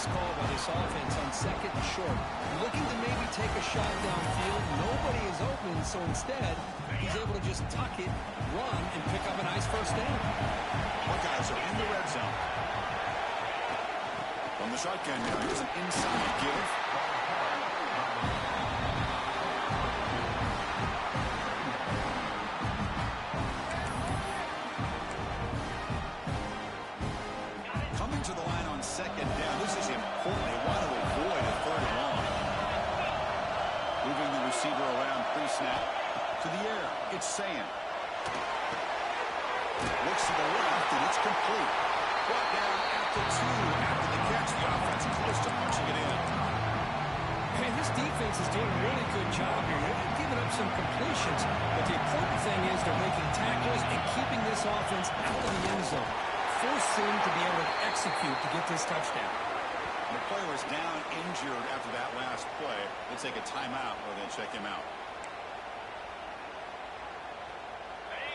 nice call by this offense on second and short. Looking to maybe take a shot downfield. Nobody is open, so instead, he's able to just tuck it, run, and pick up a nice first down. Buckeyes are in the red zone. From the shotgun now, here's an inside give. Coming to the line on second down. This is important. They want to avoid a third and long. Moving the receiver around pre-snap to the air. It's Ncaa. Looks to the left, and it's complete. Brought down after two. After the catch, the offense close to punching it in. Man, this defense is doing a really good job here. They're giving up some completions, but the important thing is they're making tackles and keeping this offense out of the end zone. Force him to be able to execute to get this touchdown. The player was down injured after that last play. They'll take a timeout or they'll check him out.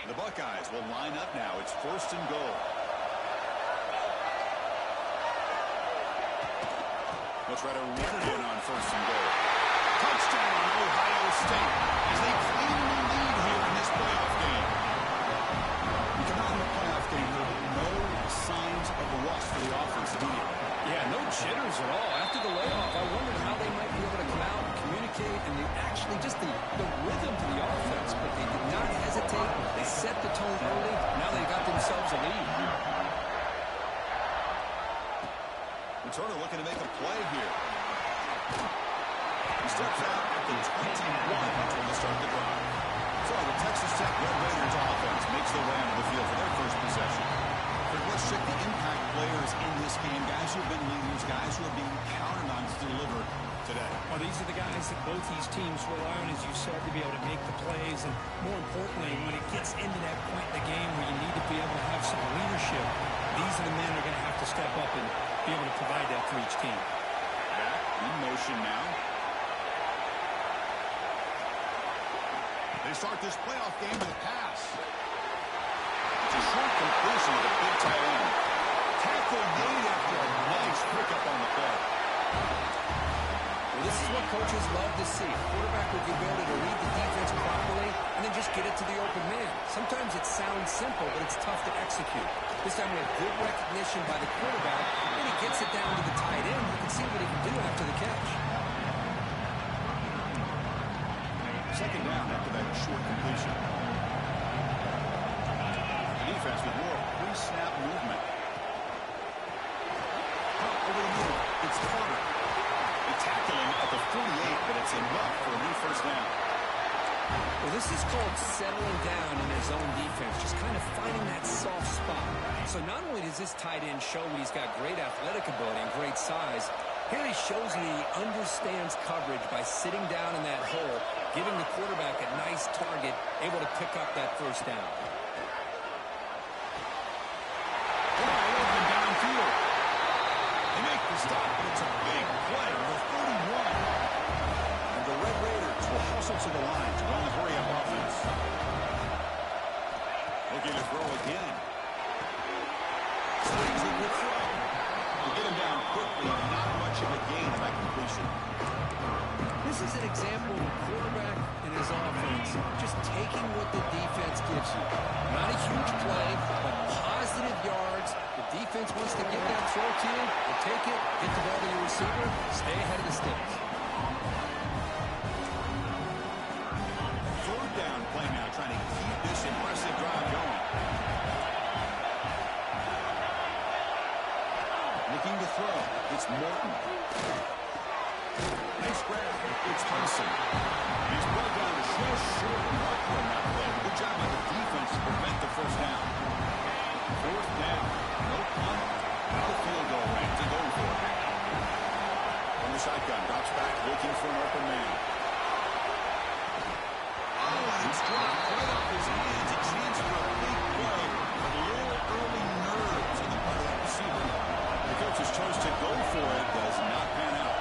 The Buckeyes will line up now. It's first and goal. They'll try to run it in on first and goal. Touchdown, Ohio State, as they claim the lead here in this playoff game. You come out in the playoff game, there are no signs of a rust for the offense immediately. Yeah, no jitters at all. After the layoff, I wondered how they might be able to come out and communicate and actually just the rhythm to the offense, but they did not hesitate. They set the tone early. Now they got themselves a lead. Turner looking to make a play here. He steps out at the 21 when they start the drive. So the Texas Tech Red Raiders offense makes their way onto the field for their first possession. Let's check the impact players in this game. Guys who have been leaders, guys who are being counted on to deliver today. Well, these are the guys that both these teams rely on, as you said, to be able to make the plays. And more importantly, when it gets into that point in the game where you need to be able to have some leadership, these are the men that are going to have to step up and be able to provide that for each team. Back in motion now. They start this playoff game with a pass. It's a short completion with a big tight end. Tackle made after a nice pickup on the play. Well, this is what coaches love to see. A quarterback with the ability to read the defense properly and then just get it to the open man. Sometimes it sounds simple, but it's tough to execute. This time we have good recognition by the quarterback, and he gets it down to the tight end. You can see what he can do after the catch. Second down after that short completion. The defense with more pre-snap movement. Over the middle, it's Carter. They tackle him at the 48, but it's enough for a new first down. Well, this is called settling down in his own defense, just kind of finding that soft spot. So not only does this tight end show he's got great athletic ability and great size, here he shows that he understands coverage by sitting down in that hole, giving the quarterback a nice target, able to pick up that first down. Wide open downfield. They make the stop, but it's a big play with 31. And the Red Raiders will hustle to the line to run the hurry-up offense. Looking to throw again. Slides a good throw. To get him down quickly, not much of a gain on that completion. This is an example of a quarterback and his offense just taking what the defense gives you. Not a huge play, but positive yards. The defense wants to get that throw to you. You take it, get the ball to your receiver, stay ahead of the sticks. Third down play now, trying to keep this impressive drive going. Looking to throw. It's Morton. Nice grab. It's Hudson. He's brought down to just short marker on that play. Good job by the defense to prevent the first down. Fourth down. No punt. Now the field goal range to go for it. From the shotgun, drops back, looking for an open man. Oh, and it's dropped right off his hands. A chance for a big play. But a little early nerves on the part of that receiver. The coach's choice to go for it does not pan out.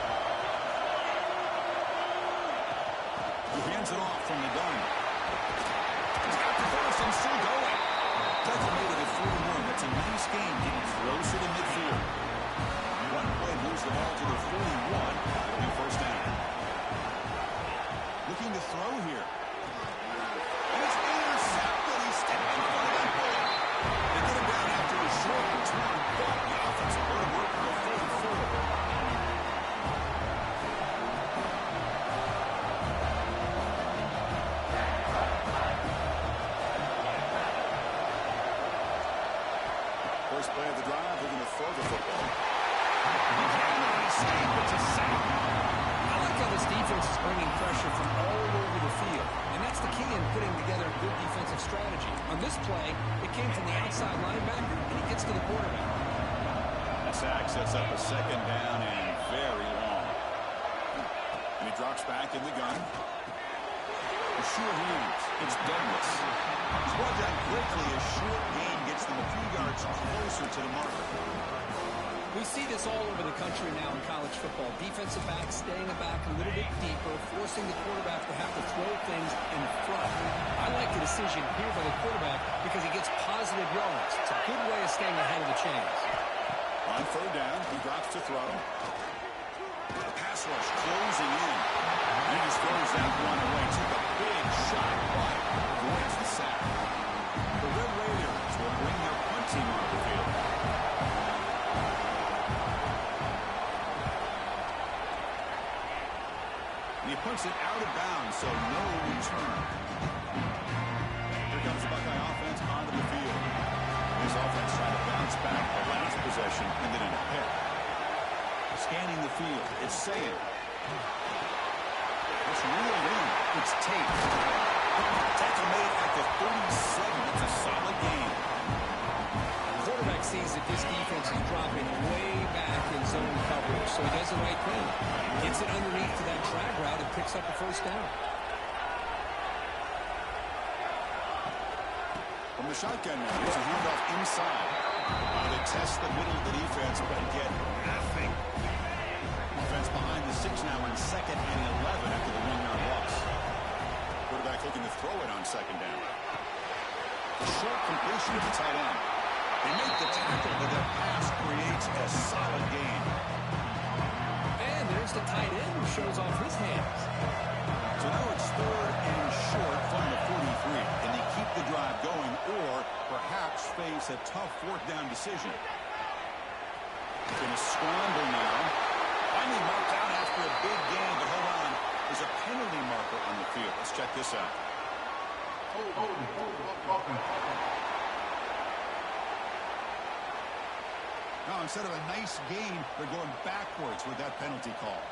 He hands it off from the gun. He's got the first and still going. Doesn't make it at 41. That's a nice game getting closer to midfield. One play moves the ball sack sets up a second down and very long. And he drops back in the gun. A short hands. It's Douglas. He's brought down quickly. A short gain gets them a few yards closer to the marker. We see this all over the country now in college football. Defensive backs staying back a little bit deeper, forcing the quarterback to have to throw things in front. I like the decision here by the quarterback because he gets positive yards. It's a good way of staying ahead of the chains. On third down, he drops to throw. The pass rush closing in. He just throws that one away. Took a big shot, but avoids the sack. The Red Raiders will bring their punt team on the field. And he punts it out of bounds, so no return. Here comes the Buckeye offense onto the field. This offense trying to bounce back the last possession, ended in a pick. Scanning the field, it's saying. It's reeled in. It's taped. Tackle made at the 37. It's a solid game. The quarterback sees that this defense is dropping way back in zone coverage, so he does the right thing. Gets it underneath to that drag route and picks up a first down. From the shotgun now, here's a handoff inside. They test the middle of the defense, but get nothing. Offense behind the 6 now in 2nd and 11 after the 1-yard loss. Quarterback looking to throw it on 2nd down. A short completion to the tight end. They make the tackle, but that pass creates a solid gain. And there's the tight end who shows off his hands. So now it's 3rd and short from the 43. Can they keep the drive going or perhaps face a tough 4th down decision? Going to scramble now. Finally marked out after a big gain, but hold on. There's a penalty marker on the field. Let's check this out. Now, instead of a nice gain, they're going backwards with that penalty call.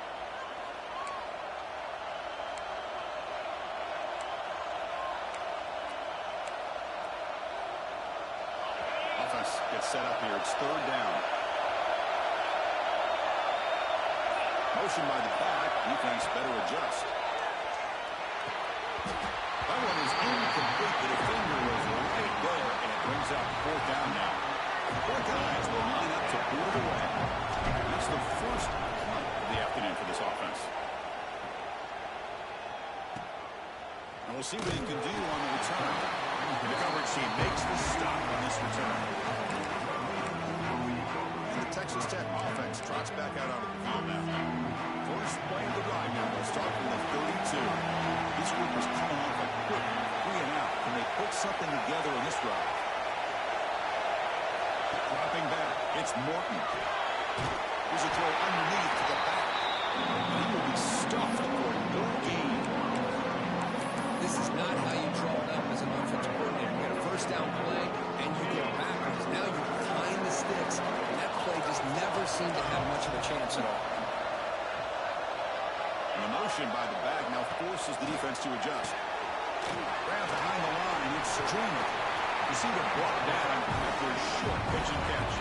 Offense gets set up here. It's 3rd down. Motion by the back. Defense better adjust. That one is incomplete. The defender was right there, and it brings up 4th down now. Buckeyes will line up to boot it away. That's the first punt of the afternoon for this offense. And we'll see what he can do on the return. The coverage team makes the stop on this return. And the Texas Tech offense trots back out onto the field now. First play of the drive now. We'll start from the 32. This group is coming off a quick 3-and-out. Can they put something together in this drive? Dropping back. It's Morton. Here's a throw underneath to the back. And he will be stuffed for no gain. This is not how you draw it up as an offensive coordinator. You get a first down play, and you go backwards. Now you're behind the sticks, and that play just never seemed to have much of a chance at all. And the motion by the back now forces the defense to adjust. Grab behind the line. It's Stringer. Receiver brought down after a short pitch and catch.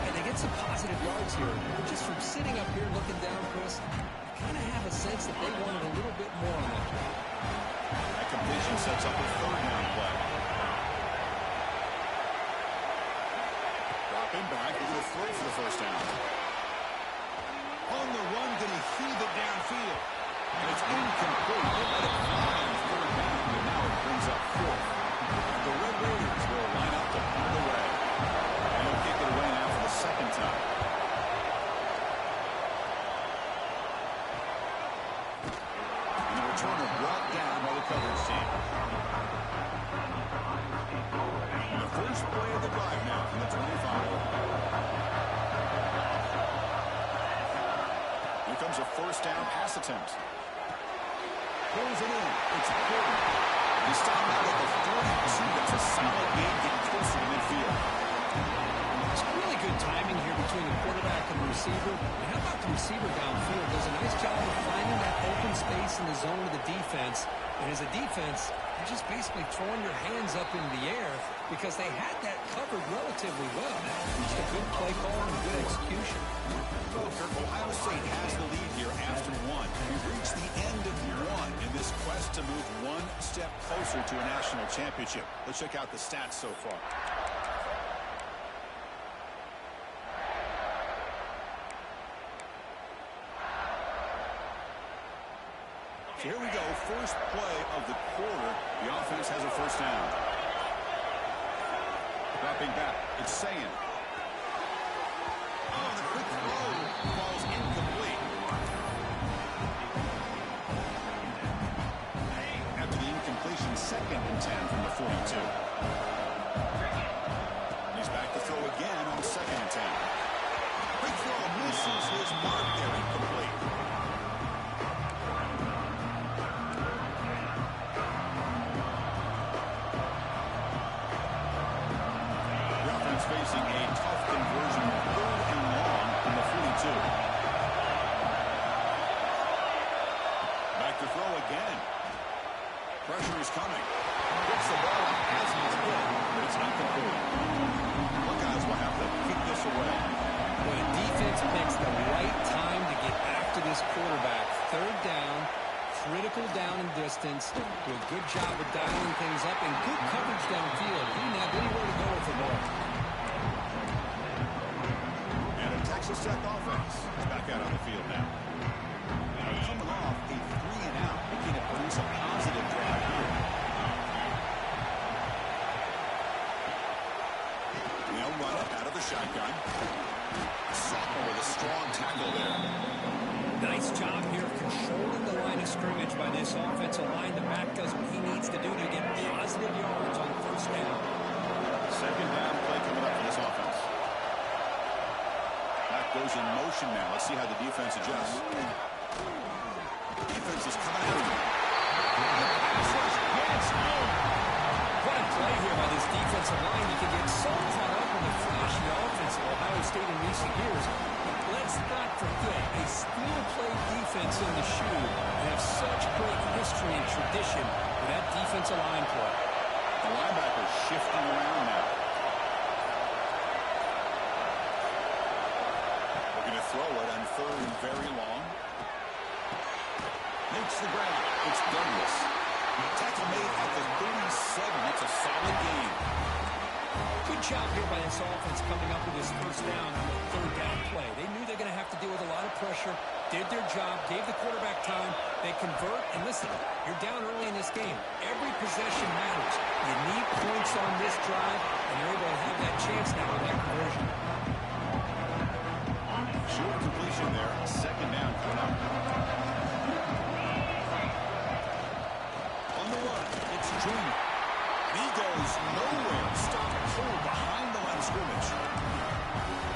And they get some positive yards here. But just from sitting up here looking down, Chris, I kind of have a sense that they wanted a little bit more on that play. That completion sets up a 3rd down play. Dropping back, he's going to throw for the first down. On the run, going to heave it downfield. And it's incomplete. They let it fly on 3rd down, but now it brings up 4th. And the Red Raiders will line up to punt away. And they'll kick it away now for the 2nd time. And the returner brought down by the coverage team. And the first play of the drive now from the 25. Here comes a first down pass attempt. Pulls it in. It's Gordon. He's stopped out at the 42. That's a solid gain getting closer to midfield. It's really good timing here between the quarterback and the receiver. And how about the receiver downfield? Does a nice job of finding that open space in the zone of the defense. And as a defense, You're just basically throwing your hands up in the air because they had that covered relatively well. Just a good play call and good execution. Ohio State has the lead here after one. We've reached the end of one in this quest to move one step closer to a national championship. Let's check out the stats so far. So here we go. First play of the quarter. The offense has a first down. Dropping back. It's Ncaa. Oh, the quick throw falls incomplete. After the incompletion, 2nd and 10 from the 42. He's back to throw again on 2nd and 10. Quick throw misses his mark there, incomplete. The offense facing a tough conversion, 3rd and long from the 42. Back to throw again. Pressure is coming. Gets the ball as he's hit, but it's incomplete. Buckeyes will have to kick this away. When a defense picks the right time to get after this quarterback, 3rd down, critical down and distance, do a good job of dialing things up, and good coverage downfield. He didn't have anywhere to go with the ball. And a Texas Tech offense is back out on the field now. Coming off a 3-and-out, looking to produce a positive drive here. They'll run it out of the shotgun. Sophomore with a strong tackle there. Nice job here of controlling the line of scrimmage by this offensive line. The back does what he needs to do to get positive yards on 1st down. 2nd down play coming up for this offense. Back goes in motion now. Let's see how the defense adjusts. Defense is coming out. The pass rush gets home. What a play here by this defensive line. You can get so caught up in the flashy offense of Ohio State in recent years. Let's not forget, a steel play defense in the shoe. They have such great history and tradition with that defensive line play. The linebacker shifting around now. Looking to throw it on 3rd and very long. Makes the ground. It's Douglas. Tackle made at the 37. It's a solid game. Good job here by this offense coming up with this 1st down on the 3rd down play. They knew they're going to have to deal with a lot of pressure, did their job, gave the quarterback time. They convert, and listen, you're down early in this game. Every possession matters. You need points on this drive, and you're able to have that chance now with that conversion. Short completion there. 2nd down coming up. On the run, it's Junior. He goes nowhere. Stop cold behind the line of scrimmage.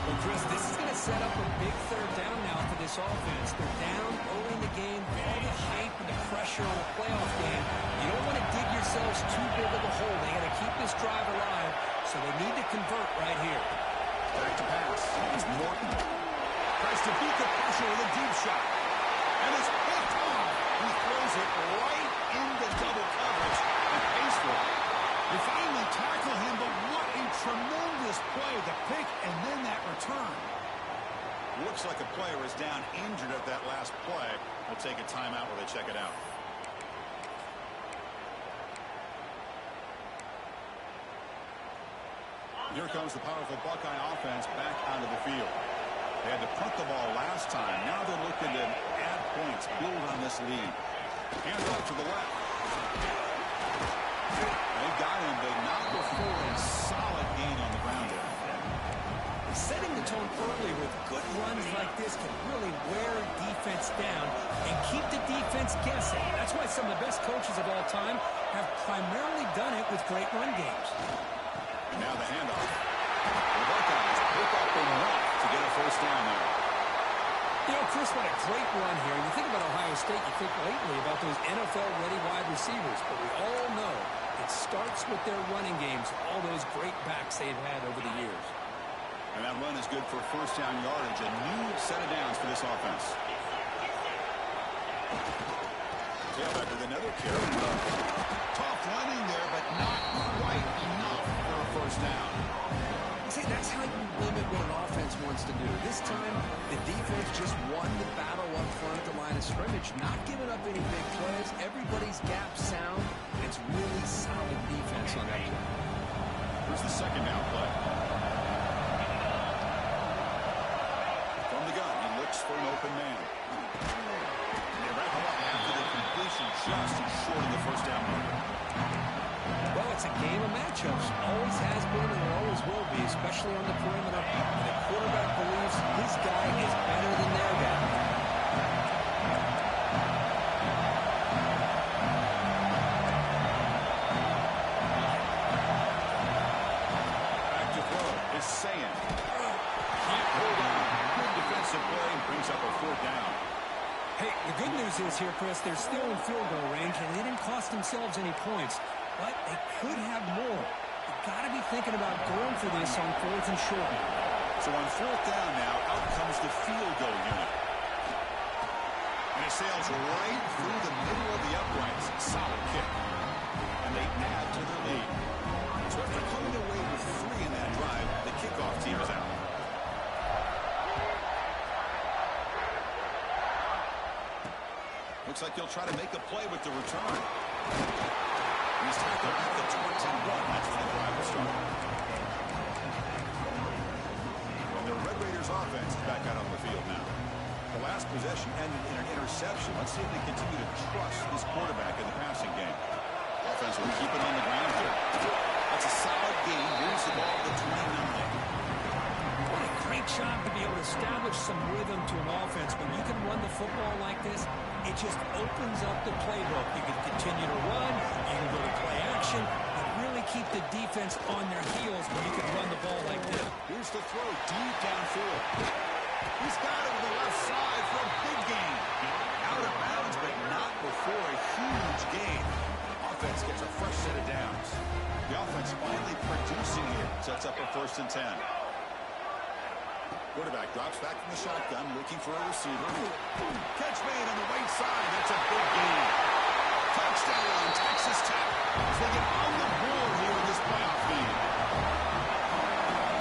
Well, Chris, this is going to set up a big 3rd down now for this offense. They're down early in the game. All the hype and the pressure on a playoff game. You don't want to dig yourselves too big of a hole. They got to keep this drive alive, so they need to convert right here. Back to pass. It's Morton. Tries to beat the pressure with a deep shot. And it's picked off. He throws it right into double coverage and pays for it. They finally tackle him, but what a tremendous play. The pick and then that return. Looks like a player is down injured at that last play. We'll take a timeout while they check it out. Here comes the powerful Buckeye offense back onto the field. They had to punt the ball last time. Now they're looking to add points, build on this lead. Hands off to the left. They got him, but not before a solid gain on the ground there. Setting the tone early with good runs like this can really wear defense down and keep the defense guessing. That's why some of the best coaches of all time have primarily done it with great run games. Now the handoff. The Buckeyes pick up enough to get a 1st down there. You know, Chris, what a great run here. You think about Ohio State, you think lately about those NFL-ready wide receivers, but we all know it starts with their running games, all those great backs they've had over the years. And that run is good for 1st down yardage, a new set of downs for this offense. To tailback with another carry. Tough running there, but not quite enough for a first down. See, that's how you limit what an offense wants to do. This time, the defense just won the battle up front at the line of scrimmage, not giving up any big plays. Everybody's gap sound. It's really solid defense on that play. Here's the second down play. From the gun, he looks for an open man. And they wrap him up after the completion, just short of the first down marker. Well, it's a game of matchups. Always has been and it always will be, especially on the perimeter. And the quarterback believes his guy is better than their guy. Back to throw is saying. Can't hold on. Good defensive play and brings up a fourth down. Hey, the good news is here, Chris, they're still in field goal range and they didn't cost themselves any points. But they could have more. You've got to be thinking about going for this on fourth and short. So on fourth down now, out comes the field goal unit. And it sails right through the middle of the uprights. Solid kick. And they add to their lead. So after coming away with 3 in that drive, the kickoff team is out. Looks like he'll try to make a play with the return. He's tackled at the 21. That's when the drive will start. And the Red Raiders offense is back out on the field now. The last possession ended in an interception. Let's see if they continue to trust this quarterback in the passing game. Offense will keep it on the ground here. That's a solid game. Moves the ball to the 29. What a great job to be able to establish some rhythm to an offense. When you can run the football like this, it just opens up the playbook. You can continue to run, you can go to play action, but really keep the defense on their heels when you can run the ball like this. Here's the throw deep downfield. He's got it to the left side for a big gain. Out of bounds, but not before a huge gain. Offense gets a fresh set of downs. The offense finally producing here. Sets up a 1st and 10. Quarterback drops back from the shotgun, looking for a receiver. Catch made on the right side. That's a big gain. Touchdown, Texas Tech. As they get on the board here in this playoff game.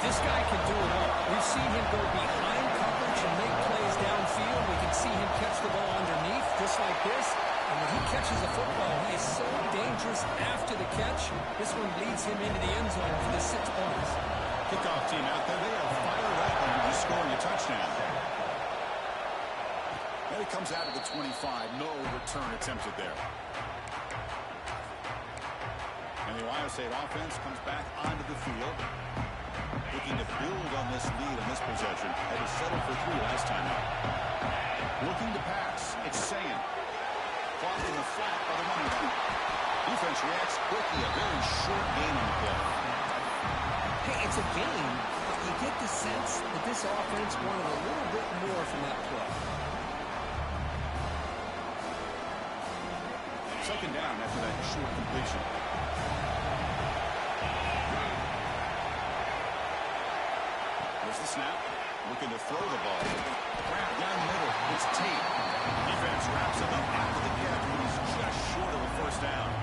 This guy can do it all. We've seen him go behind coverage and make plays downfield. We can see him catch the ball underneath, just like this. And when he catches the football, he is so dangerous after the catch. This one leads him into the end zone for the 6 points. Kickoff team out there. They are fired up into scoring a touchdown. Then it comes out of the 25. No return attempted there. And the Ohio State offense comes back onto the field. Looking to build on this lead in this possession. They had settled for 3 last time out. Looking to pass. It's saying. Caught in the flat by the running back. Defense reacts quickly. A very short game on the play. Hey, it's a game, but you get the sense that this offense wanted a little bit more from that play. Second down after that short completion. There's the snap. Looking to throw the ball. Grab down middle. It's Tate. Defense wraps him up after the catch, but he's just short of a first down.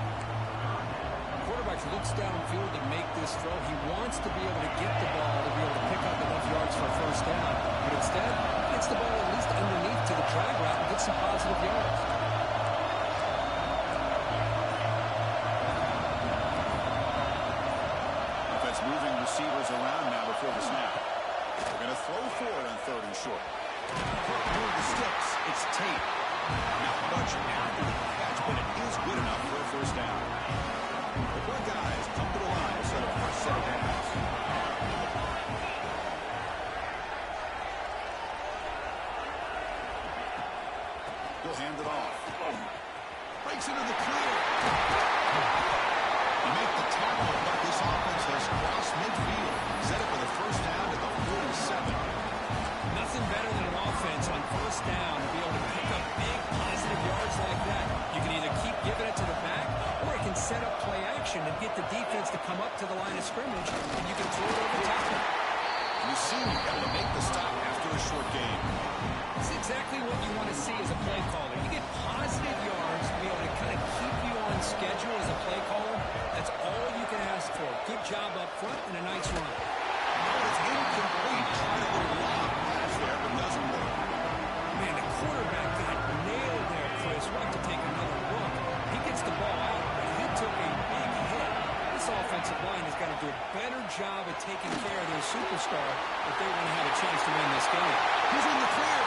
Quarterback looks downfield to make this throw. He wants to be able to get the ball to be able to pick up enough yards for a first down. But instead, he gets the ball at least underneath to the drag route and gets some positive yards. Offense moving receivers around now before the snap. They're going to throw for it on 3rd and short. Through the sticks, it's Tate. Not much after the catch, but it is good enough for a first down. The 4 guys come to the line to set a first set of downs. He'll hand it off. Breaks into the clear. You make the tackle, but this offense has crossed midfield. Set it for the first down at the 47. Nothing better than an offense on first down to be able to pick up big positive yards like that. You can either keep giving it to the back, or you can set up play action and get the defense to come up to the line of scrimmage, and you can throw it over top of it. You see him able to make the stop after a short game. It's exactly what you want to see as a play caller. You get positive yards to be able to schedule as a play caller, that's all you can ask for. Good job up front and a nice run. It's incomplete. Tried a little long pass there, but doesn't work. Man, the quarterback got nailed there, Chris. We'll have to take another look. He gets the ball out, but he took a big hit. This offensive line has got to do a better job of taking care of their superstar if they want to have a chance to win this game. He's in the clear.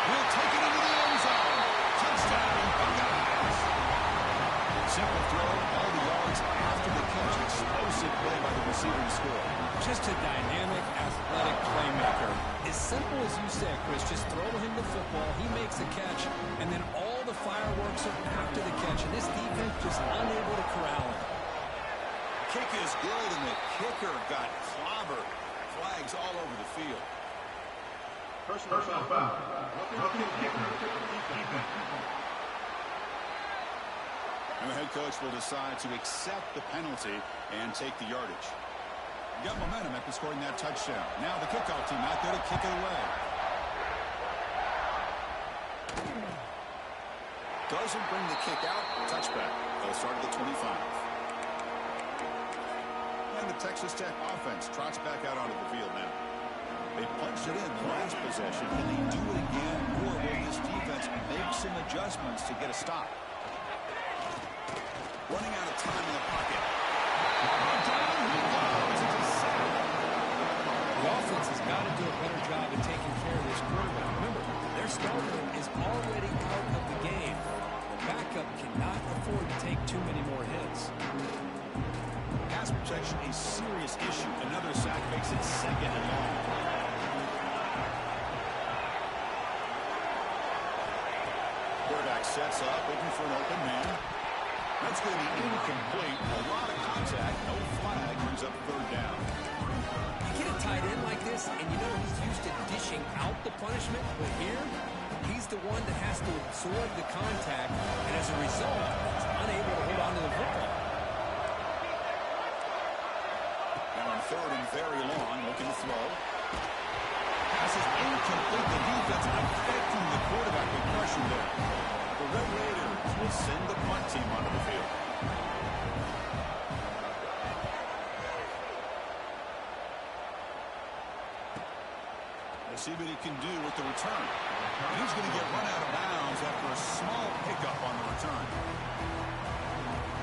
He'll take it into the end zone. Touchdown, Buckeyes. Simple throw, all the yards after the catch. Explosive play by the receiver to score. Just a dynamic, athletic playmaker. As simple as you said, Chris, just throw him the football, he makes the catch, and then all the fireworks are after the catch. And this defense just unable to corral him. Kick is good, and the kicker got clobbered. Flags all over the field. Personal foul. Rookie kicker. Defense. And the head coach will decide to accept the penalty and take the yardage. Got momentum after scoring that touchdown. Now the kickoff team out there to kick it away. Doesn't bring the kick out. Touchback. They'll start at the 25. And the Texas Tech offense trots back out onto the field now. They punched it in the last possession. Can they do it again, or will this defense make some adjustments to get a stop? Running out of time in the pocket. The offense has got to do a better job of taking care of this quarterback. Remember, their starter is already out of the game. The backup cannot afford to take too many more hits. Pass protection a serious issue. Another sack makes it second and long. Quarterback sets up, looking for an open man. That's going to be incomplete. A lot of contact. No flag. Brings up third down. You get a tight end like this, and you know he's used to dishing out the punishment. But here, he's the one that has to absorb the contact, and as a result, he's unable to hold on to the football. Now on third and very long, looking to throw. Pass is incomplete. The defense affecting the quarterback with pressure there. The Red Raiders will send the punt team onto the field. Let's see what he can do with the return. He's going to get run out of bounds after a small pickup on the return.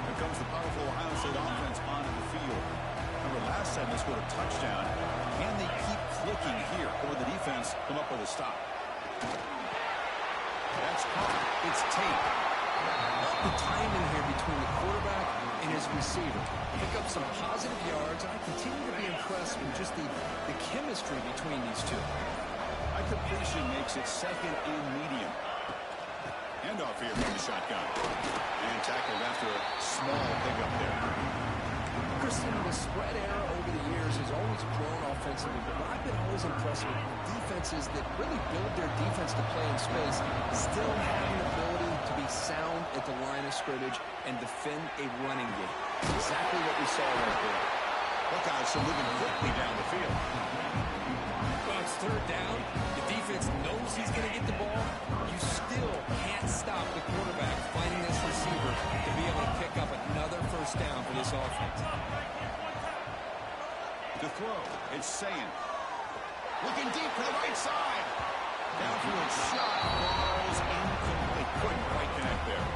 Here comes the powerful Ohio State offense onto the field. Remember, last time they scored a touchdown. Can they keep clicking here, or the defense come up with a stop? That's caught. It's Tate. Not the timing here between the quarterback and his receiver. Pick up some positive yards, and I continue to be impressed with just the chemistry between these two. A completion makes it second and medium. Handoff here from the shotgun. And tackled after a small pickup there. Christian, the spread era over the years has always grown offensively, but I've been always impressed with defenses that really build their defense to play in space, still have an ability to be sound at the line of scrimmage and defend a running game. Exactly what we saw right there. Buckeyes are moving quickly down the field. Well, it's third down. The defense knows he's going to get the ball. You still can't stop the quarterback finding this receiver to be able to pick up another first down for this offense. To throw, it's Saying. Looking deep to the right side. Downfield shot falls incomplete. Couldn't quite connect there.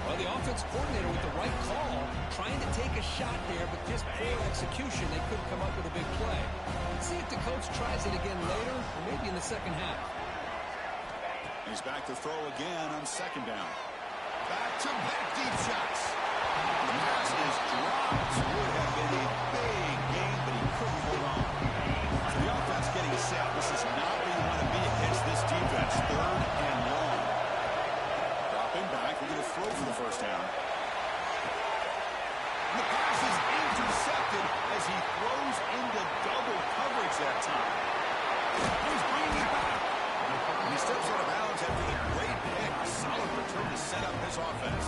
Well, the offense coordinator with the right call, trying to take a shot there, but just poor execution. They couldn't come up with a big play. Let's see if the coach tries it again later, or maybe in the second half. He's back to throw again on second down. Back-to-back deep shots. The pass is dropped. Would have been a big game, but he couldn't hold on. So the offense getting set. This is not where you want to be against this defense. Third and long. Dropping back. We're going to throw for the first down. The pass is intercepted as he throws into double coverage that time. He's bringing it back. And he steps out of bounds after the great pick. Solid return to set up his offense.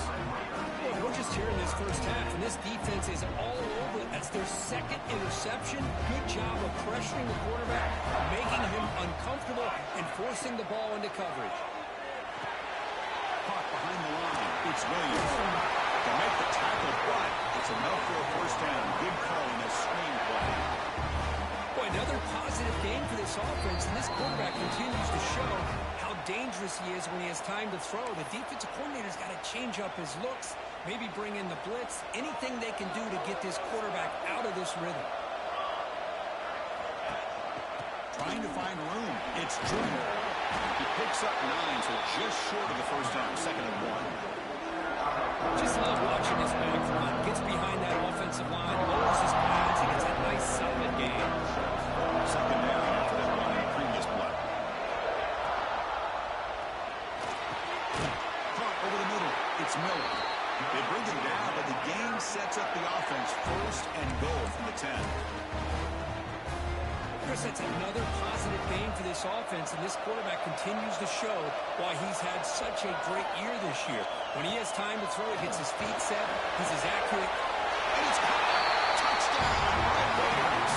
Well, we're just here in this first half, and this defense is all over it. That's their second interception. Good job of pressuring the quarterback, making him uncomfortable, and forcing the ball into coverage. Caught behind the line. It's Williams to make the tackle, but it's enough for a first down. Good call in a screen play. Boy, another positive game for this offense, and this quarterback continues to show how dangerous he is when he has time to throw. The defensive coordinator's got to change up his looks, maybe bring in the blitz, anything they can do to get this quarterback out of this rhythm. Trying to find room. It's Junior. He picks up 9, so just short of the first down, 2nd and 1. Just love watching this back run. Gets behind that offensive line, lowers his pads, and gets a nice solid gain. 2nd down after that run in the previous play. Caught over the middle. It's Miller. They bring him down, but the game sets up the offense 1st and goal from the 10. Chris, that's another positive game for this offense, and this quarterback continues to show why he's had such a great year this year. When he has time to throw, he gets his feet set, he's as accurate. And it's caught. Touchdown, Red Raiders.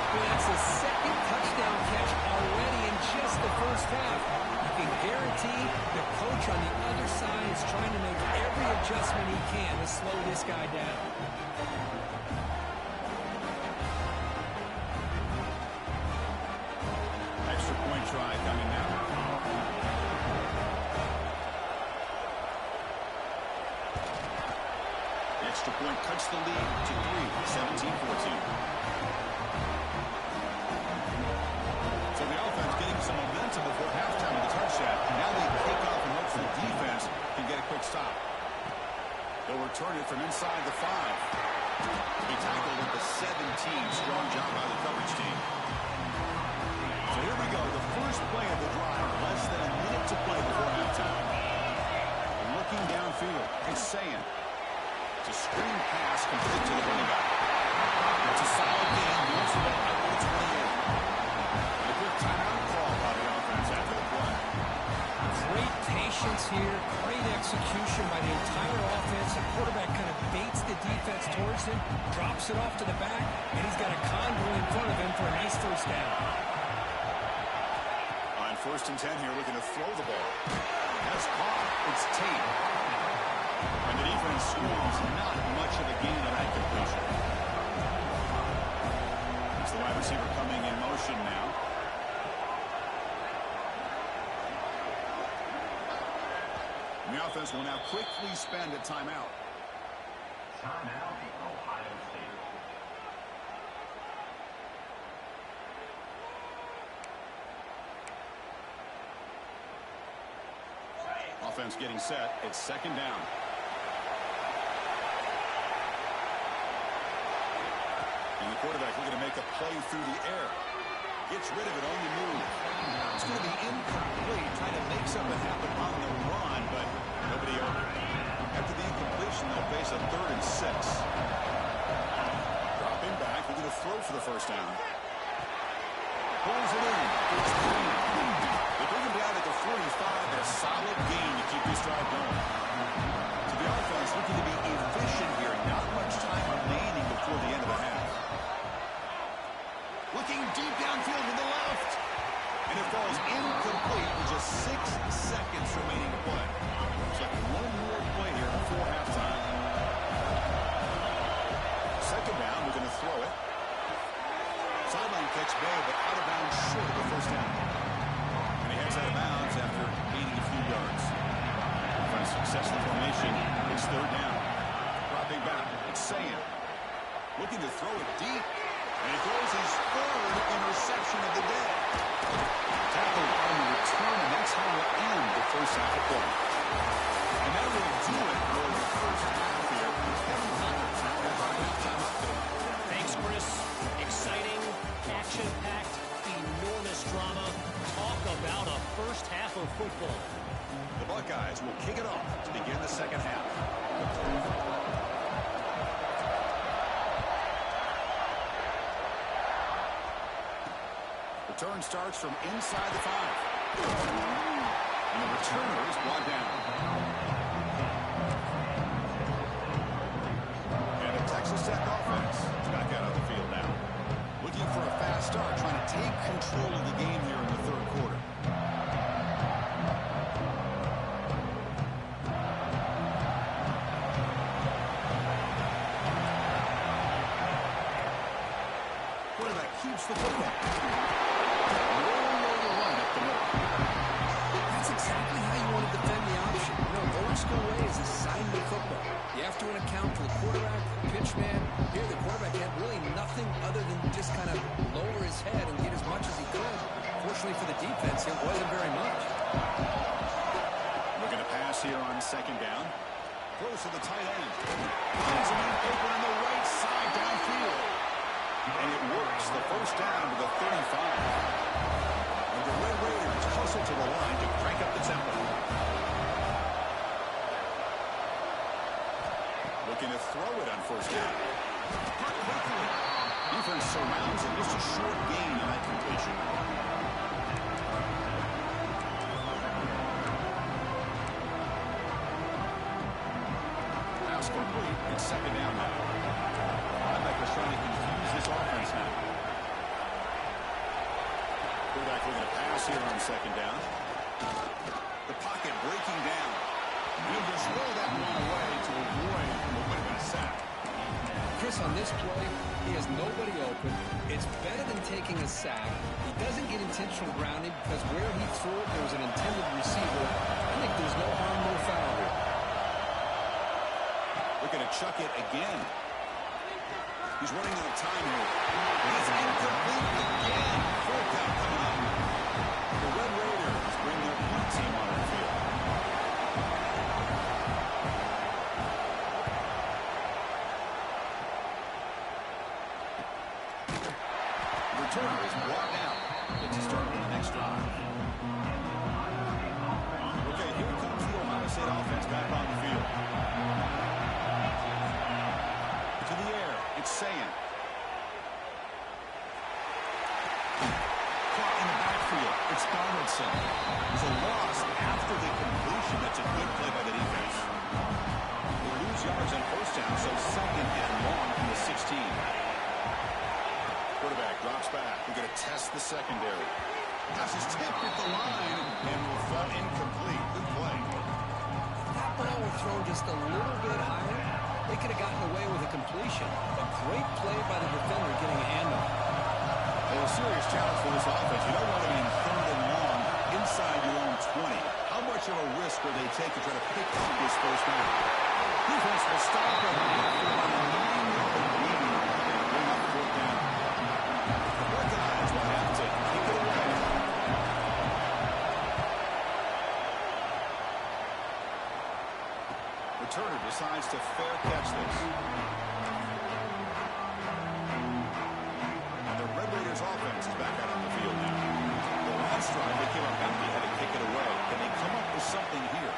Well, that's his 2nd touchdown catch already in just the first half. You can guarantee the coach on the other side is trying to make every adjustment he can to slow this guy down. Extra point try coming now. Extra point cuts the lead to 3, 17-14. So the offense getting some momentum before halftime with the touchdown. Now they kick off and hope the defense can get a quick stop. They'll return it from inside the 5. He tackled at the 17. Strong job by the coverage team. So here we go, the first play of the drive, less than a minute to play before halftime. Looking downfield, it's Ncaa. It's a screen pass complete to the running back. It's a solid gain, moves the ball out to the 28. And a quick timeout call by the offense after the play. Great patience here, great execution by the entire offense. The quarterback kind of baits the defense towards him, drops it off to the back, and he's got a convoy in front of him for a nice first down. 1st and 10 here, looking to throw the ball. That's caught. It's Tate. And the defense screams not much of a gain on that completion. It's the wide receiver coming in motion now. And the offense will now quickly spend a timeout. Timeout, Ohio State. Offense getting set. It's 2nd down. And the quarterback looking to make a play through the air. Gets rid of it on the move. It's going to be incomplete. Trying to make something happen on the run, but nobody open. After the incompletion, they'll face a 3rd and 6. Dropping back. Looking to throw for the first down. Pulls it in. It's clean. They bring him down at the 45. A solid gain to keep this drive going. So the offense looking to be efficient here. Not much time remaining before the end of the half. Looking deep downfield to the left. And it falls incomplete with just 6 seconds remaining to play. Looks like one more play here before halftime. 2nd down. We're going to throw it. Sideline catch made, but out of bounds short of the first down. And he heads out of bounds after gaining a few yards. Trying to success the formation. It's 3rd down. Dropping back. It's Ncaa. Looking to throw it deep. And he throws his 3rd interception of the day. Tackle on the return, and that's how we'll end the first half of play. And that will do it for the first half here. Thanks, Chris. Exciting, action-packed, enormous drama. Talk about a first half of football. The Buckeyes will kick it off to begin the second half. Return starts from inside the 5. And the returner is brought down. And the Texas Tech offense is back out on the field now. Looking for a fast start, trying to take control of the game here in the 3rd quarter. Keeps the football. Roll run up the middle. That's exactly how you want to defend the option. You know, old school way is assign the football. You have to account for the quarterback, the pitch man. Here, the quarterback had really nothing other than just kind of lower his head and get as much as he could. Fortunately for the defense, it wasn't very much. Looking to pass here on second down. Throws to the tight end. Finds a man open on the right side downfield. And it works. The first down to the 35. And the Red Raiders hustle to the line to crank up the tempo. Looking to throw it on first down. Defense surrounds him. Just a short gain on that completion. Pass complete. It's second down now. Linebackers trying to confuse this offense now. Quarterback looking to pass here on second down. The pocket breaking down. He'll just roll that one away to avoid what would have been a sack. Chris, on this play, he has nobody open. It's better than taking a sack. He doesn't get intentional grounding because where he threw it, there was an intended receiver. I think there's no harm, no foul here. Looking to chuck it again. He's running out of time here. He's incomplete again. Full count coming up. The Red Raiders bring their punt team on the field. Returner is brought down. Gets to start on the next drive. Okay, here comes the Ohio State offense back on the field. To the air, it's Ncaa. Caught in the backfield, it's Donaldson. It's a loss after the completion. That's a good play by the defense. They lose yards on first down, so second and long from the 16. Quarterback drops back. We're going to test the secondary. Pass is tipped at the line and will fall incomplete. Good play. That ball was thrown just a little bit higher. They could have gotten away with a completion. A great play by the defender getting a hand on it. Well, a serious challenge for this offense. You don't want to be in third and long inside your own 20. How much of a risk will they take to try to pick up this first down? Defense will stop them after about a 9-yard lead. Bring up fourth down. Buckeyes will have to kick it away. Returner decides to fair catch this. And the Red Raiders offense is back out on the field now. The last drive they came up empty, had to kick it away. Can they come up with something here?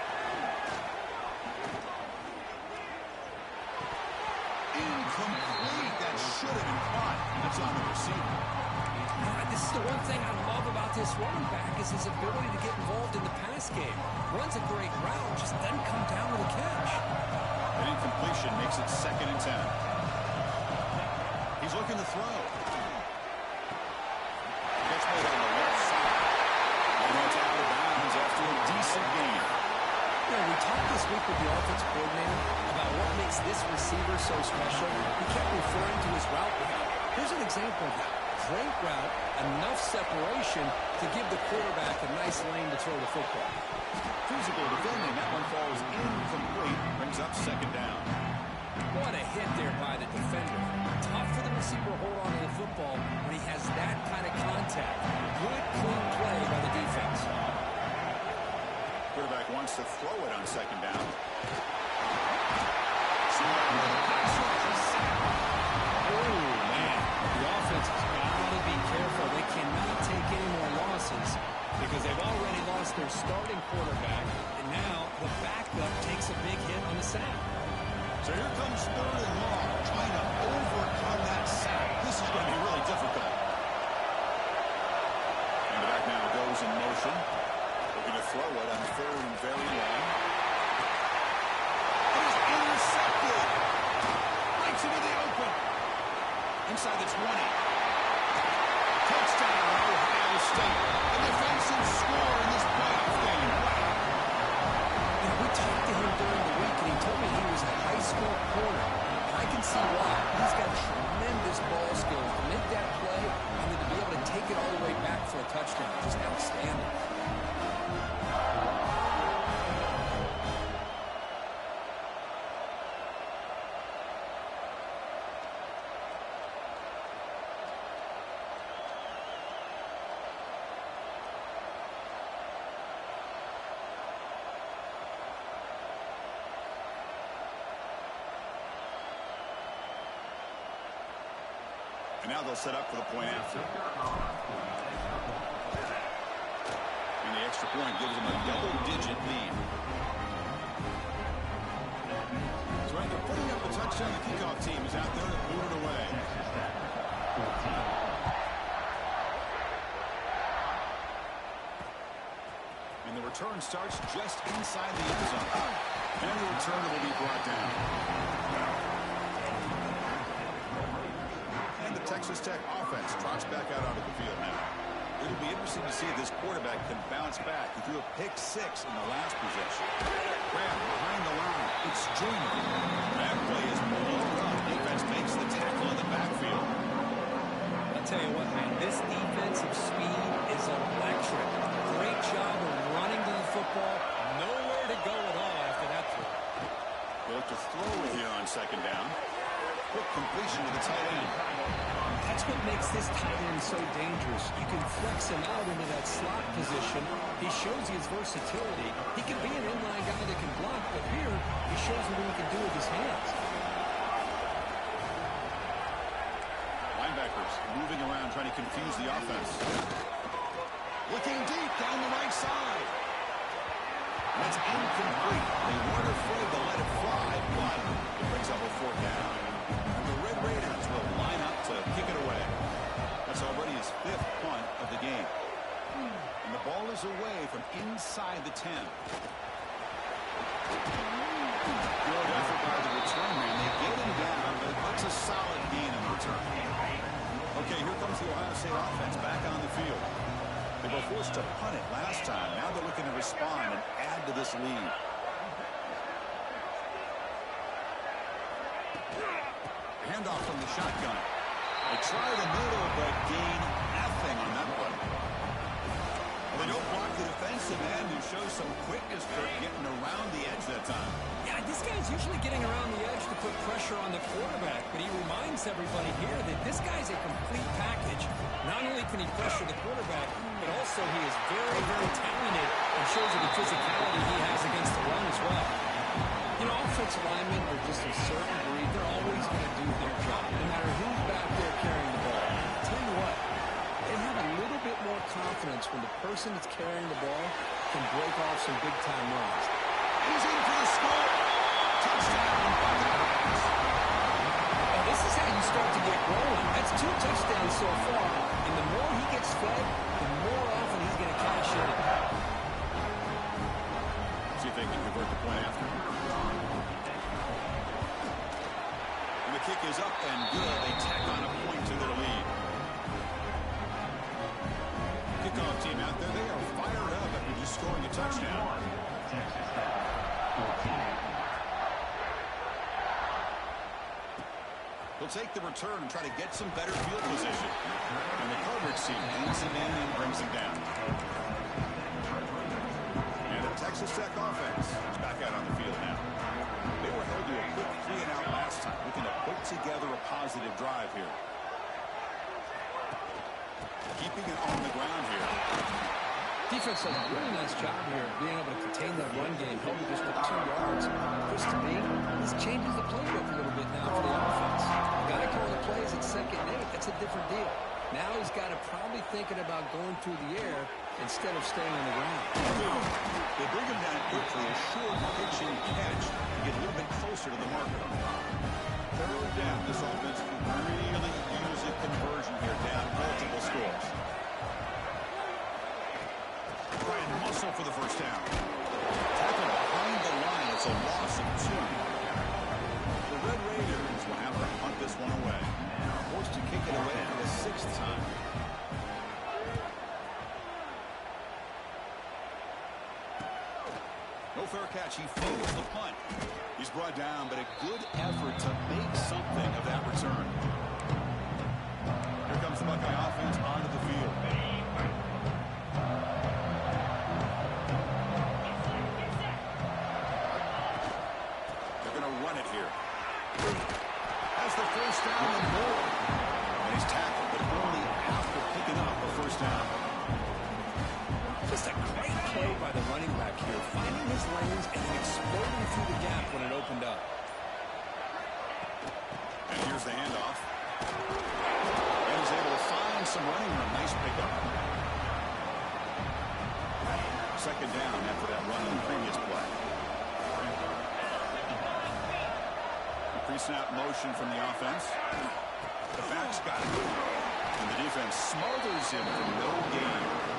Incomplete. That should have been caught. That's on the receiver. This is the one thing I love about this running back is his ability to get involved in the pass game. Runs a great route, just doesn't come down with a catch. An incompletion makes it second and 10. He's looking to throw. Gets made on the left side. And it's out of bounds after a decent gain. You know, we talked this week with the offensive coordinator about what makes this receiver so special. He kept referring to his route running. Here's an example of that. Great route, enough separation to give the quarterback a nice lane to throw the football. Physical defending. That one falls incomplete. Brings up second down. What a hit there by the defender. Tough for the receiver to hold on to the football when he has that kind of contact. Good, clean play by the defense. Quarterback wants to throw it on second down. Oh, man. The offense has got to be careful. They cannot take any more losses because they've already lost their starting quarterback, and now the backup takes a big hit on the sack. So here comes third and long, trying to overcome that sack. This is going to be really difficult. And the back now goes in motion. Looking to throw it on third and very long. It is intercepted. Right into the open. Inside the 20. Touchdown, Ohio State. A defensive score in this playoff game. Wow. And we talked to him during the week, and he told me he was a high school corner. And I can see why. He's got tremendous ball skills to make that play, and the for a touchdown. Just outstanding. And now they'll set up for the point after. And the extra point gives them a double-digit lead. So after putting up the touchdown, the kickoff team is out there to move it away. And the return starts just inside the end zone. And the return will be brought down. Texas Tech offense trots back out onto the field now. It'll be interesting to see if this quarterback can bounce back. He threw a pick-6 in the last possession. Grab behind the line. It's Junior. That play is blown up. Defense makes the tackle in the backfield. I'll tell you what, man, this defensive speed is electric. Great job of running to the football. Nowhere to go at all after that throw. They'll look to throw it here on second down. Quick completion to the tight end. That's what makes this tight end so dangerous. You can flex him out into that slot position. He shows his versatility. He can be an inline guy that can block, but here he shows you what he can do with his hands. Linebackers moving around, trying to confuse the offense. Looking deep down the right side. That's incomplete. They weren't afraid to let it fly, but it brings up a fourth down. And the Red Raiders will line up to kick it away. That's already his 5th punt of the game. And the ball is away from inside the 10. Good effort by the return man. They get him down, but it's a solid gain in the return. Okay, here comes the Ohio State offense back on the field. They were forced to punt it last time. Now they're looking to respond and add to this lead. Handoff from the shotgun. They try the middle, but gain nothing on that one. Well, they don't block the defensive end, who shows some quickness for getting around the edge that time. Yeah, this guy's usually getting around the edge to put pressure on the quarterback, but he reminds everybody here that this guy's a complete package. Not only can he pressure the quarterback, but also he is very, very talented and shows you the physicality he has against the run as well. You know, offensive linemen are just a certain breed. They're always going to do their job, no matter who's back there carrying the ball. I'll tell you what, they have a little bit more confidence when the person that's carrying the ball can break off some big-time runs. He's in for the score. Touchdown. Now, this is how you start to get rolling. That's 2 touchdowns so far, and the more he gets fed, the more often he's going to cash in. See if they can convert the point after. And the kick is up and good. They tack on a point to their lead. Kickoff team out there, they are fired up after just scoring a touchdown. He'll take the return and try to get some better field position. And the coverage team hangs him in and brings him down. And the Texas Tech offense is back out on the field now. They were held to a quick 3-and-out last time, looking to put together a positive drive here. Keeping it on the ground here. Defense does a really nice job here being able to contain that run game, held it just with 2 yards. Chris, to me, this changes the playbook a little bit now for the offense. The guy calling the plays at 2nd and 8, that's a different deal. Now he's got to probably thinking about going through the air instead of staying on the ground. They bring him down quickly, a short pitch and catch to get a little bit closer to the marker. 3rd down, this offense can really use a conversion here, down multiple scores. Try and muscle for the 1st down. Tackle behind the line, it's a loss of 2. The Red Raiders will have to punt this one away. Forced to kick it away for the 6th time. No fair catch. He fails the punt. He's brought down, but a good effort to make something of that return. Here comes the Buckeye offense onto the field. Just a great play by the running back here, finding his lanes and then exploding through the gap when it opened up. And here's the handoff. And he's able to find some running room. Nice pickup. Second down after that run on the previous play. Pre-snap motion from the offense. The back's got it. And the defense smothers him for no gain.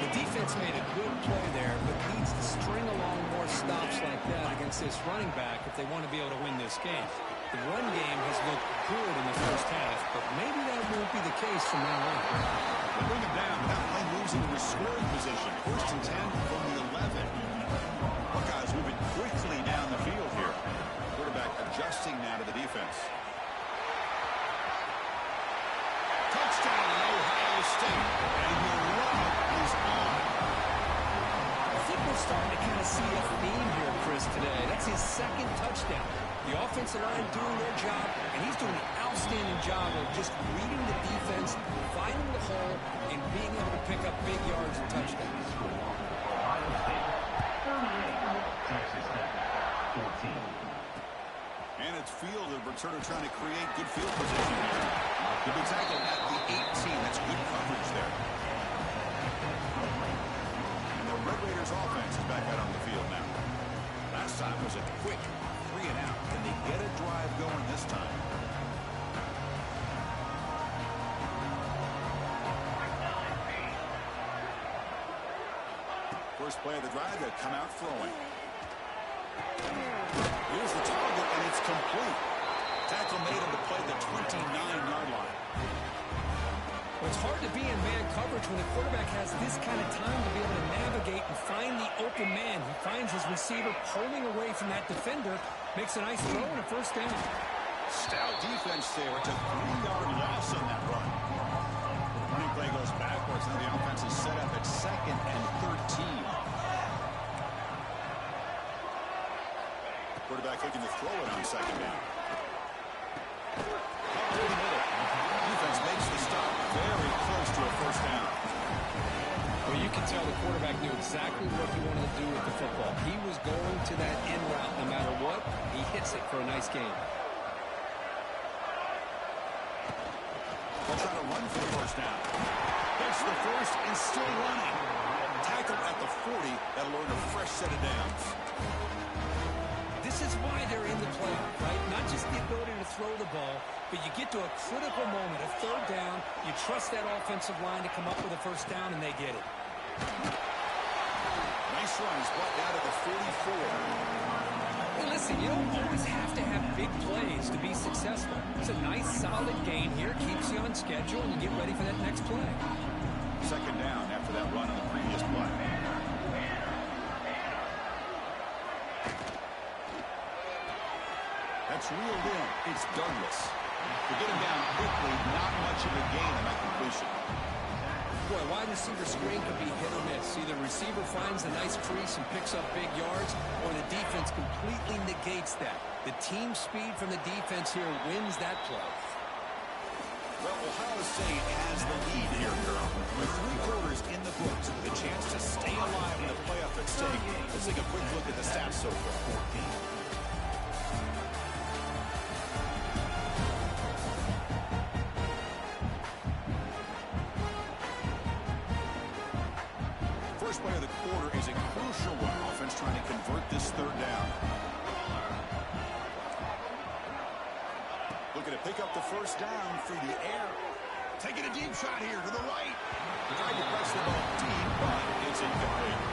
The defense made a good play there, but needs to string along more stops like that against this running back if they want to be able to win this game. The run game has looked good in the first half, but maybe that won't be the case from now on. They bring him down, but that play moves into a scoring position. First and 10 from the 11. Buckeyes moving quickly down the field here. Quarterback adjusting now to the defense. Touchdown, Ohio State. And your run is on. I think we're starting to kind of see a theme here, Chris, today. That's his second touchdown. The offensive line doing their job, and he's doing an outstanding job of just reading the defense, finding the hole, and being able to pick up big yards and touchdowns. Ohio State 38, Texas Tech 14. And it's field, the returner trying to create good field position here. He'll be tackled at the 18. That's good coverage there. And the Red Raiders offense is back out on the field now. Last time was a quick 3 and out. Can they get a drive going this time? First play of the drive, they come out throwing. Here's the target, and it's complete. Tackle made him to play the 29-yard line. Well, it's hard to be in man coverage when the quarterback has this kind of time to be able to navigate and find the open man. He finds his receiver pulling away from that defender, makes a nice throw and a first down. Stout defense there. It's a 3-yard loss on that run. Running play goes backwards. Now the offense is set up at 2nd and 13. Quarterback looking to throw it on 2nd down. Defense makes the stop. Very close to a first down. Well, you can tell the quarterback knew exactly what he wanted to do with the football. He was going to that in route no matter what. He hits it for a nice gain. They'll try to run for the first down. Gets the first and still running. Tackle at the 40. That'll earn a fresh set of downs. This is why they're in the playoff, right? Not just the ability to throw the ball, but you get to a critical moment, a 3rd down, you trust that offensive line to come up with a first down, and they get it. Nice run. He's brought down to the 44. Hey, listen, you don't always have to have big plays to be successful. It's a nice, solid gain here, keeps you on schedule, and you get ready for that next play. 2nd down after that run on the previous play. That's reeled in. It's Douglas. To get him down quickly, not much of a gain on that completion. Boy, wide receiver screen could be hit or miss. Either receiver finds a nice crease and picks up big yards, or the defense completely negates that. The team speed from the defense here wins that play. Well, Ohio State has the lead here, girl. With 3 quarters in the books, with a chance to stay alive in the playoff at stake. Let's take a quick look at the stats so far. First play of the quarter is a crucial one. Offense trying to convert this 3rd down. Looking to pick up the first down through the air. Taking a deep shot here to the right. Trying to press the ball deep, but it's incomplete.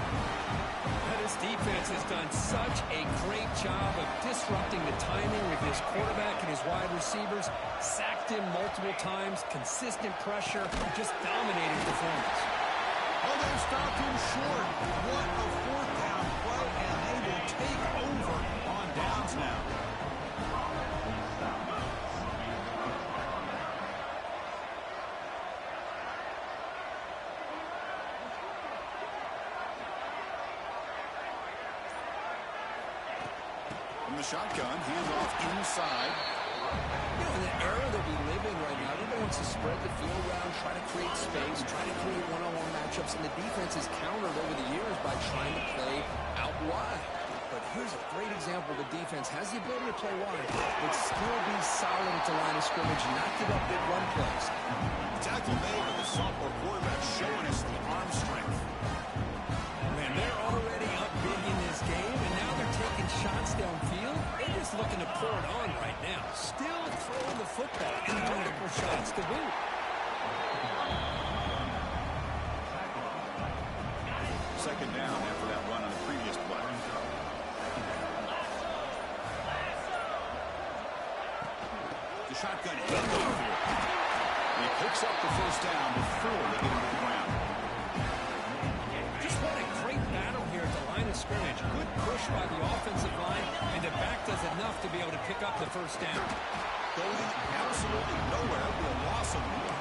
This defense has done such a great job of disrupting the timing with his quarterback and his wide receivers. Sacked him multiple times, consistent pressure, just dominating performance. Oh, they've stopped him short. What a 4th down play, and they will take over on downs now. From the shotgun, handoff inside. You know, in the era that we live in right now, everybody wants to spread the field around, try to create space, try to create one-on-one matchups. matchups, and the defense has countered over the years by trying to play out wide. But here's a great example. The defense has the ability to play wide, but still be solid at the line of scrimmage, not give up big run plays. Tackle made with the sophomore quarterback showing us the arm strength. Man, they're already up big in this game, and now they're taking shots downfield. They're just looking to pour it on right now. Still throwing the football and multiple shots to boot. Second down after that run on the previous play. The shotgun handoff here. He picks up the first down before they get him to the ground. Just what a great battle here at the line of scrimmage. Good push by the offensive line, and the back does enough to be able to pick up the first down. Going absolutely nowhere with a loss of one.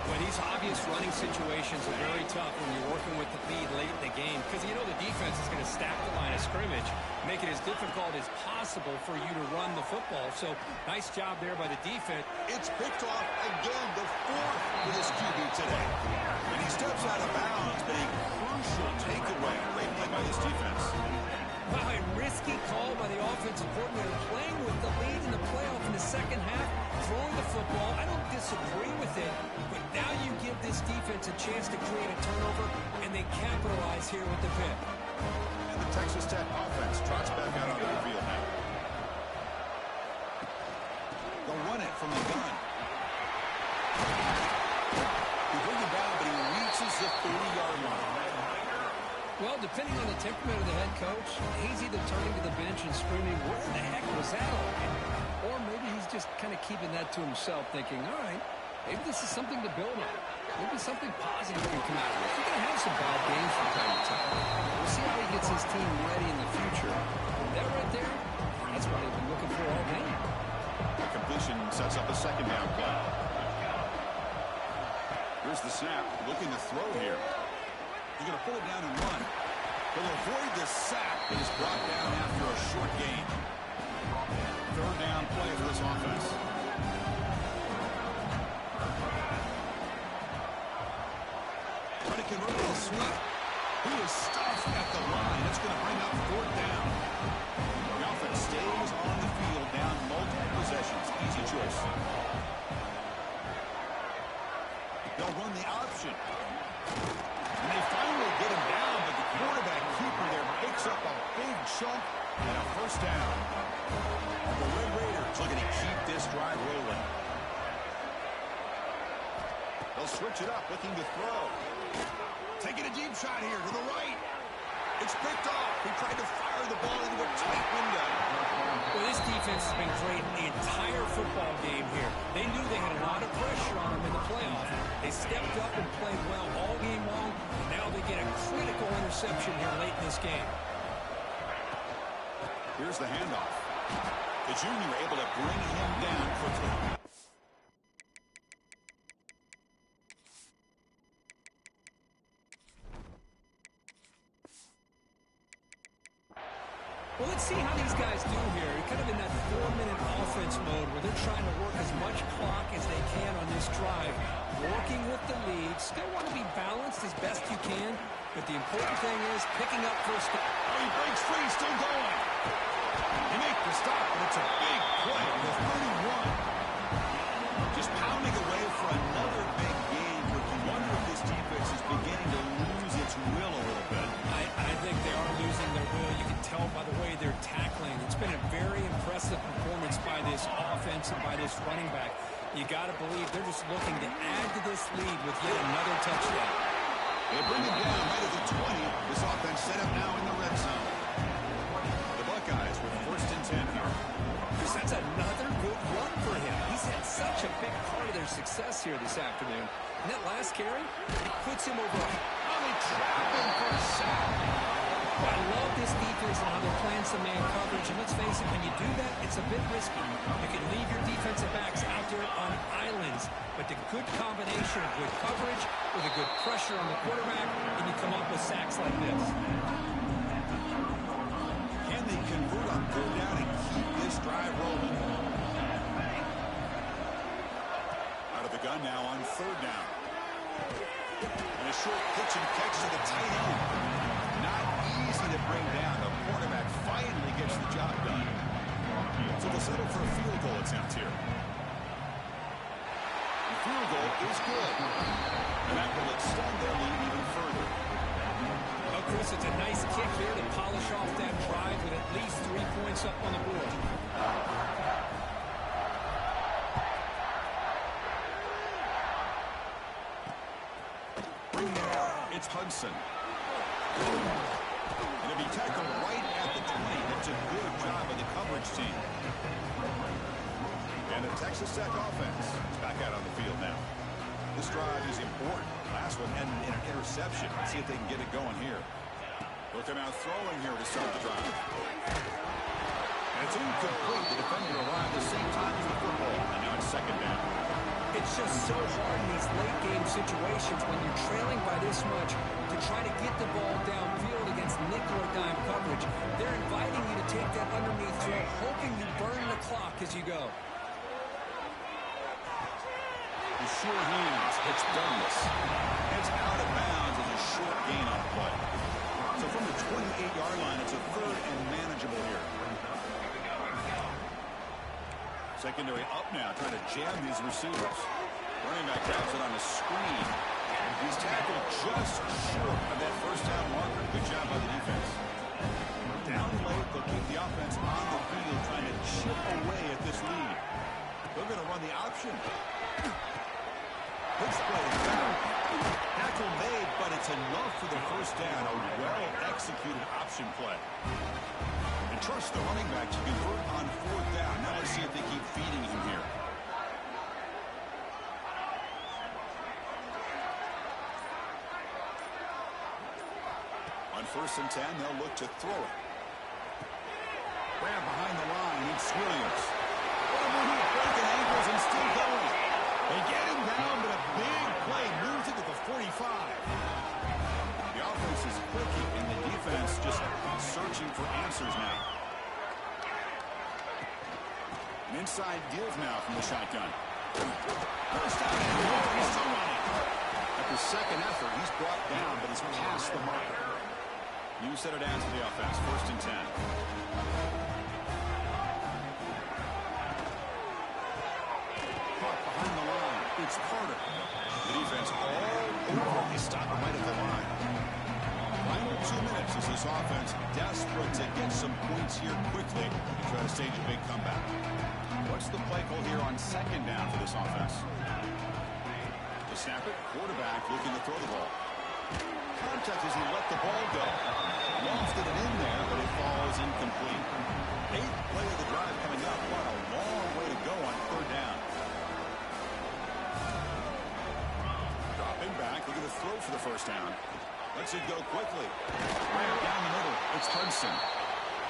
But these obvious running situations are very tough when you're working with the lead late in the game, because you know the defense is going to stack the line of scrimmage, make it as difficult as possible for you to run the football. So nice job there by the defense. It's picked off again, the fourth for this QB today. And he steps out of bounds, but a crucial takeaway. Great play by this defense. Wow, a risky call by the offensive coordinator, playing with the lead in the playoff in the second half, throwing the football. I don't disagree with it, but now you give this defense a chance to create a turnover, and they capitalize here with the pick. And the Texas Tech offense trots back out onto the field now. They'll run it from the gun. He brings it down, but he reaches the 30-yard line. Well, depending on the temperament of the head coach, he's either turning to the bench and screaming, where the heck was that all? Or maybe he's just kind of keeping that to himself, thinking, all right, maybe this is something to build on. Maybe something positive can come out of it. You're going to have some bad games from time to time. We'll see how he gets his team ready in the future. That right there, that's what they've been looking for all game. The completion sets up a second down play. Here's the snap, looking to throw here. He's going to pull it down and run. He'll avoid the sack that is brought down after a short gain. Third down play for this offense. Trying to convert a sweep. He is stuffed at the line. It's going to bring up fourth down. The offense stays on the field, down multiple possessions. Easy choice. They'll run the option. And they finally get him down, but the quarterback keeper there picks up a big chunk and a first down. The Red Raiders looking to keep this drive rolling. They'll switch it up, looking to throw. Taking a deep shot here to the right. It's picked off. He tried to fire the ball into a tight window. Well, this defense has been great the entire football game here. They knew they had a lot of pressure on them in the playoff. They stepped up and played well all game long. Now they get a critical interception here late in this game. Here's the handoff. The junior able to bring him down quickly. Well, let's see how these guys do here. Kind of in that 4-minute offense mode where they're trying to work as much clock as they can on this drive. Working with the lead. Still want to be balanced as best you can. But the important thing is picking up first. Oh, he breaks free, still going. He makes the stop, but it's a big play with 31. Just pounding away for another big game. But you wonder if this defense is beginning to lose its will a little bit. I think they are losing their will. You can tell by the way they're tackling. It's been a very impressive performance by this offense and by this running back. You got to believe they're just looking to add to this lead with yet another touchdown. They bring him down right at the 20. This offense set up now in the red zone. The Buckeyes with first and 10 here. Because that's another good run for him. He's had such a big part of their success here this afternoon. And that last carry, it puts him over. Oh, they trap him for a sack. Well, I love this defense and how they're playing some man coverage. And let's face it, when you do that, it's a bit risky. You can leave your defensive backs out there on islands. But the good combination of good coverage with a good pressure on the quarterback, and you come up with sacks like this. Can they convert on third down and keep this drive rolling? Out of the gun now on third down. And a short pitch and catch to the tight end. Not easy to bring down. The quarterback finally gets the job done. So they'll settle for a field goal attempt here. The field goal is good. And that will extend their lead even further. Oh, Chris, it's a nice kick here to polish off that drive with at least 3 points up on the board. Bringing it out, it's Hudson. And it'll be tackled right at the 20. That's a good job of the coverage team. And the Texas Tech offense is back out on the field now. This drive is important. Last one ended in an interception. Let's see if they can get it going here. Look, they're now throwing here to start the drive. And it's incomplete. The defender arrived at the same time as the football. And now it's second down. It's just so hard in these late-game situations when you're trailing by this much to try to get the ball downfield against nickel or dime coverage. They're inviting you to take that underneath throw, hoping you burn the clock as you go. The sure hands. It's Douglas. It's out of bounds as a short gain on play. So from the 28-yard line, it's a third and manageable here. Secondary up now, trying to jam these receivers. Running back grabs it on a screen. He's tackled just short of that first down marker. Good job by the defense. Down late, they'll keep the offense on the field, trying to chip away at this lead. They're going to run the option. This play is down. Tackle made, but it's enough for the first down. A well-executed option play. And trust the running back to convert on fourth down. Now let's see if they keep feeding him here. On 1st and 10, they'll look to throw it. Grab behind the line. It's Williams. What a move. Breaking ankles and still going. They get him down, but a big play moves it to the 45. The offense is clicking, and the defense just searching for answers now. An inside deals now from the shotgun. First down, and he's still running. At the second effort, he's brought down, but he's past the marker. New center down to the offense, 1st and 10. Behind the line, it's Carter. The defense all over. They stop him right at the line. Final 2 minutes as this offense desperate to get some points here quickly to try to stage a big comeback. What's the play call here on 2nd down for this offense? To snap it, quarterback looking to throw the ball. Contact as he let the ball go. Lofted it in there, but it falls incomplete. 8th play of the drive coming up. What a long way to go on 3rd down. Dropping back, looking to throw for the first down. Lets it go quickly. Right down the middle, it's Hudson.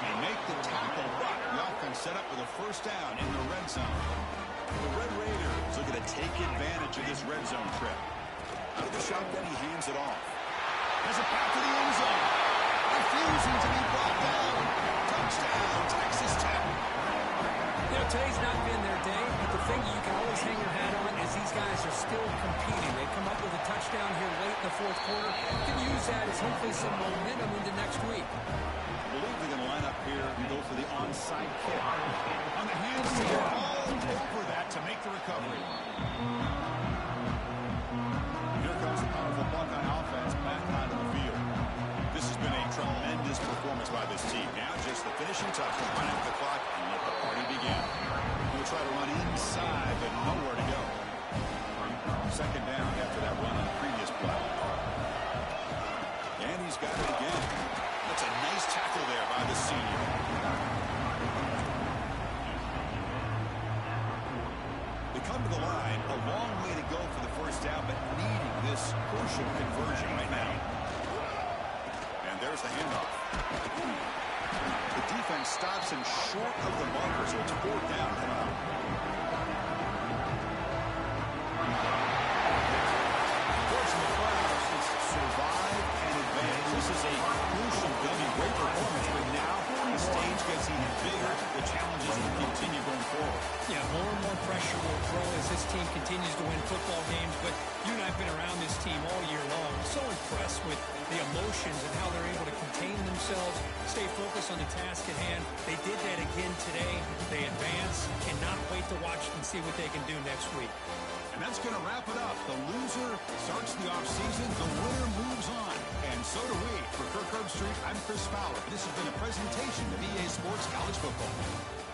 They make the tackle, but the offense set up with a first down in the red zone. The Red Raiders looking to take advantage of this red zone trip. Out of the shotgun, he hands it off. Has it back to the end zone. Refusing to be brought down. Touchdown, Texas Tech. You know, today's not been their day, but the thing you can always hang your hat on is these guys are still competing. They come up with a touchdown here late in the 4th quarter. You can use that as hopefully some momentum into next week. I believe they're going to line up here and go for the onside kick. On the hands, all over that to make the recovery. Here comes the powerful Buckeye offense back onto the field. This has been a tremendous performance by this team. Now just the finishing touch to run out the clock and let the party begin. We'll try to run inside, but nowhere to go. 2nd down after that run on the previous play. And he's got it again. That's a nice tackle there by the senior. They come to the line, a long way to go for the first down, but needing this crucial conversion right now. And there's the handoff. The defense stops him short of the marker, so it's 4th down coming up. Fortunately for us, it's survive and advance. This is a crucial W. Great performance, but now the stage gets even bigger. The challenges will continue going forward. Yeah, more and more pressure will grow as this team continues to win football games, but you and I have been around this team all year long. so impressed with the emotions and how they're able to contain themselves, stay focused on the task at hand. They did that again today. They advance. Cannot wait to watch and see what they can do next week. And that's going to wrap it up. The loser starts the offseason. The winner moves on. And so do we. For Kirk Herbstreit, I'm Chris Fowler. This has been a presentation of EA Sports College Football.